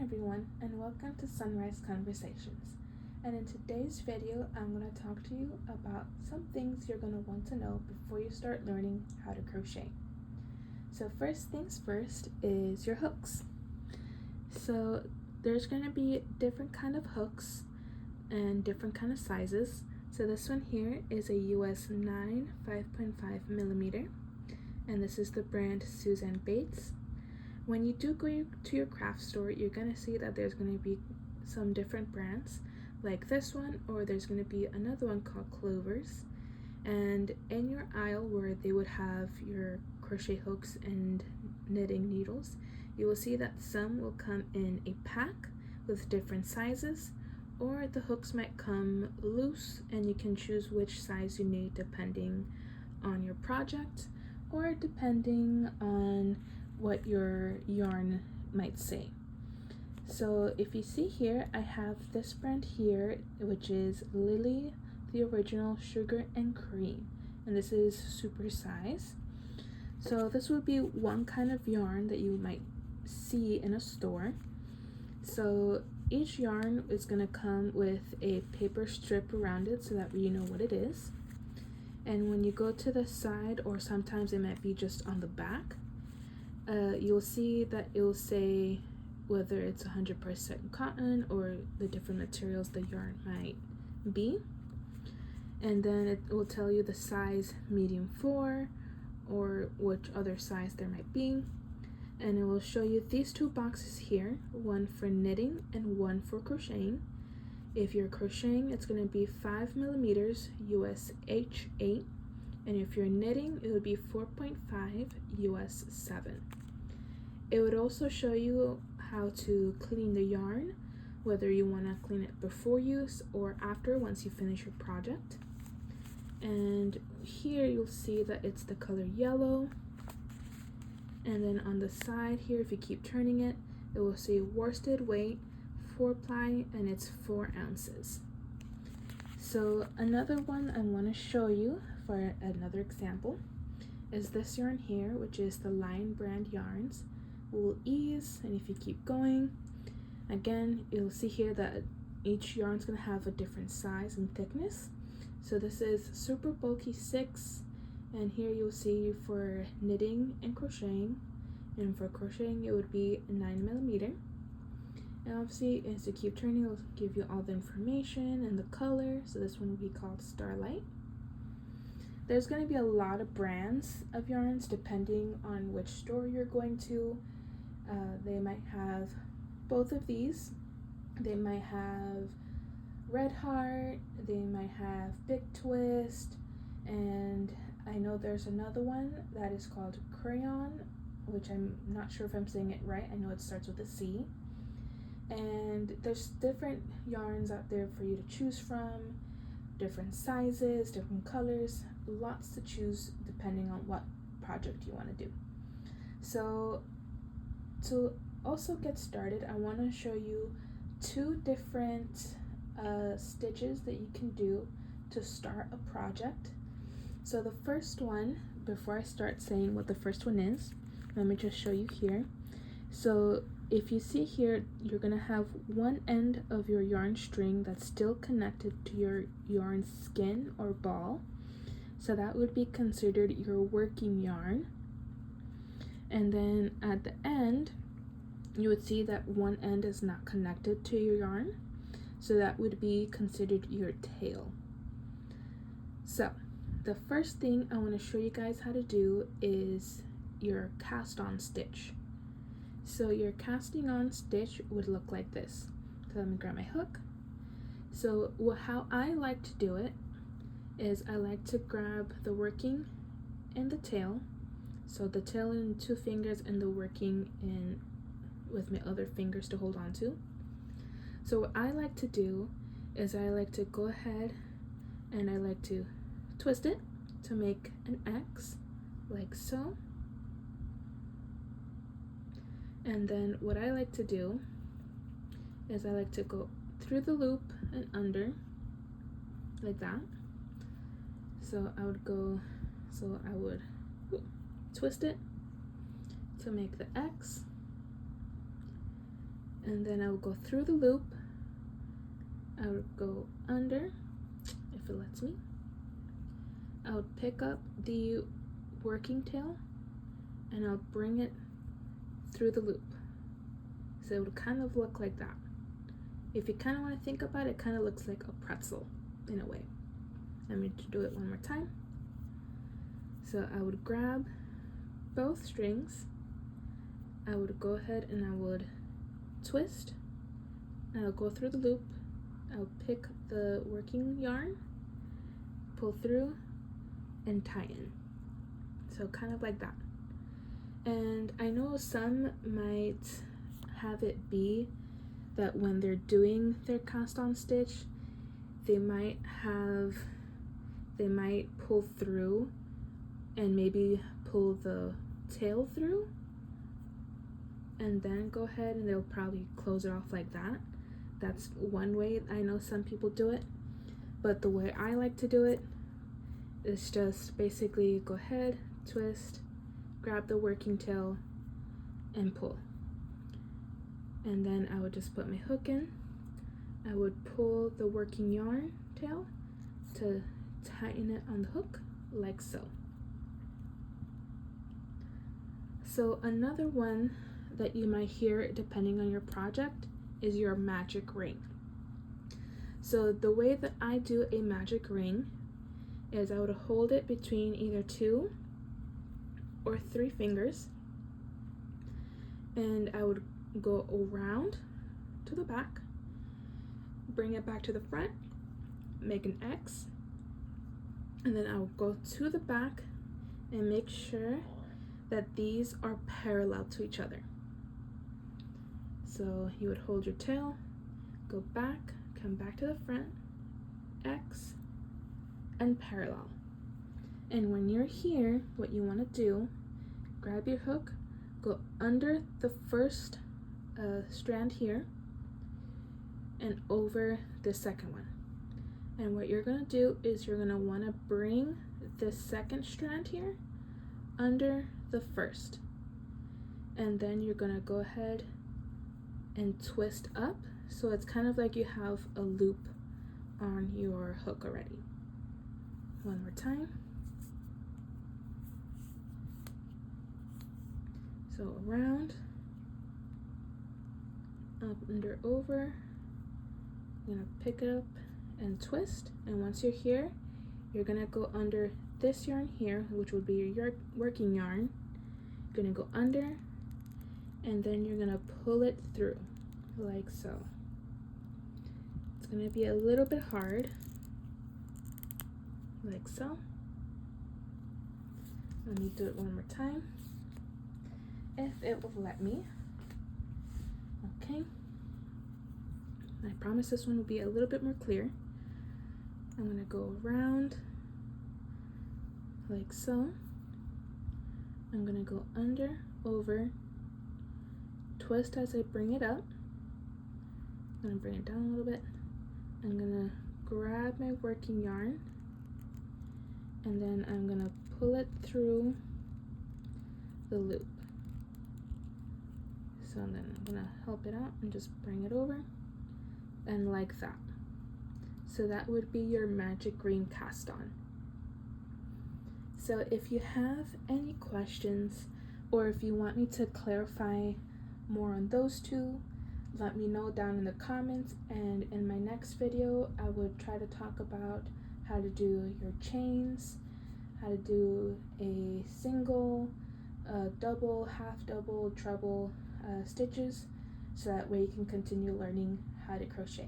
everyone, and welcome to Sunrise Conversations. And in today's video, I'm going to talk to you about some things you're going to want to know before you start learning how to crochet. So first things first is your hooks. So there's going to be different kind of hooks and different kind of sizes. So this one here is a US 9 5.5 millimeter, and this is the brand Suzanne Bates. When you do go to your craft store, you're going to see that there's going to be some different brands like this one, or there's going to be another one called Clover's. And in your aisle where they would have your crochet hooks and knitting needles, you will see that some will come in a pack with different sizes, or the hooks might come loose and you can choose which size you need depending on your project or depending on what your yarn might say. So if you see here, I have this brand here, which is Lily, the original Sugar and Cream, and this is super size. So this would be one kind of yarn that you might see in a store. So each yarn is going to come with a paper strip around it so that you know what it is. And when you go to the side, or sometimes it might be just on the back, you'll see that it will say whether it's 100% cotton or the different materials the yarn might be. And then it will tell you the size medium 4 or which other size there might be. And it will show you these two boxes here, one for knitting and one for crocheting. If you're crocheting, it's going to be 5 millimeters US H8. And if you're knitting, it would be 4.5 US 7. It would also show you how to clean the yarn, whether you want to clean it before use or after once you finish your project. And here you'll see that it's the color yellow. And then on the side here, if you keep turning it, it will say worsted weight, 4-ply, and it's 4 ounces. So another one I want to show you for another example is this yarn here, which is the Lion brand yarns, Wool Ease. And if you keep going, again, you'll see here that each yarn is going to have a different size and thickness. So this is super bulky 6, and here you'll see for knitting and crocheting, and for crocheting it would be 9 millimeter. And obviously, as you keep turning, it'll give you all the information and the color. So this one will be called Starlight. There's going to be a lot of brands of yarns depending on which store you're going to. They might have both of these. They might have Red Heart, they might have Big Twist, and I know there's another one that is called Crayon, which I'm not sure if I'm saying it right. I know it starts with a C. And there's different yarns out there for you to choose from, different sizes, different colors, lots to choose depending on what project you want to do. So to also get started, I want to show you 2 different stitches that you can do to start a project. So the first one, before I start saying what the first one is, let me just show you here. So if you see here, you're going to have one end of your yarn string that's still connected to your yarn skin or ball. So that would be considered your working yarn. And then at the end, you would see that one end is not connected to your yarn. So that would be considered your tail. So the first thing I want to show you guys how to do is your cast on stitch. So your casting on stitch would look like this. So let me grab my hook. So how I like to do it is I like to grab the working and the tail. So the tail in 2 fingers and the working in with my other fingers to hold on to. So what I like to do is I like to go ahead and I like to twist it to make an X, like so. And then what I like to do is I like to go through the loop and under, like that. So I would twist it to make the X, and then I will go through the loop. I would go under, if it lets me. I would pick up the working tail and I'll bring it through the loop. So it would kind of look like that. If you kind of want to think about it, it kind of looks like a pretzel in a way. Let me do it one more time. So I would grab both strings. I would go ahead and I would twist. And I'll go through the loop. I'll pick the working yarn, pull through, and tie in. So kind of like that. And I know some might have it be that when they're doing their cast on stitch, they might pull through and maybe pull the tail through and then go ahead, and they'll probably close it off like that. That's one way I know some people do it, but the way I like to do it is just basically go ahead, twist, grab the working tail, and pull. And then I would just put my hook in. I would pull the working yarn tail to tighten it on the hook, like so. So another one that you might hear depending on your project is your magic ring. So the way that I do a magic ring is I would hold it between either 2 or 3 fingers, and I would go around to the back, bring it back to the front, make an X, and then I'll go to the back and make sure that these are parallel to each other. So you would hold your tail, go back, come back to the front, X, and parallel. And when you're here, what you want to do, grab your hook, go under the first strand here and over the second one. And what you're going to do is you're going to want to bring this second strand here under the first, and then you're going to go ahead and twist up, so it's kind of like you have a loop on your hook already. One more time. So around, up, under, over. I'm gonna pick it up and twist, and once you're here, you're gonna go under this yarn here, which would be your working yarn. You're gonna go under, and then you're gonna pull it through like so. It's gonna be a little bit hard, like so. Let me do it one more time, if it will let me. Okay, I promise this one will be a little bit more clear. I'm gonna go around like so. I'm gonna go under, over, twist as I bring it up. I'm gonna bring it down a little bit. I'm gonna grab my working yarn, and then I'm gonna pull it through the loop. So then I'm gonna help it out and just bring it over, and like that. So that would be your magic ring cast on. So if you have any questions, or if you want me to clarify more on those two, let me know down in the comments, and in my next video I would try to talk about how to do your chains, how to do a single, double, half double, treble stitches, so that way you can continue learning how to crochet.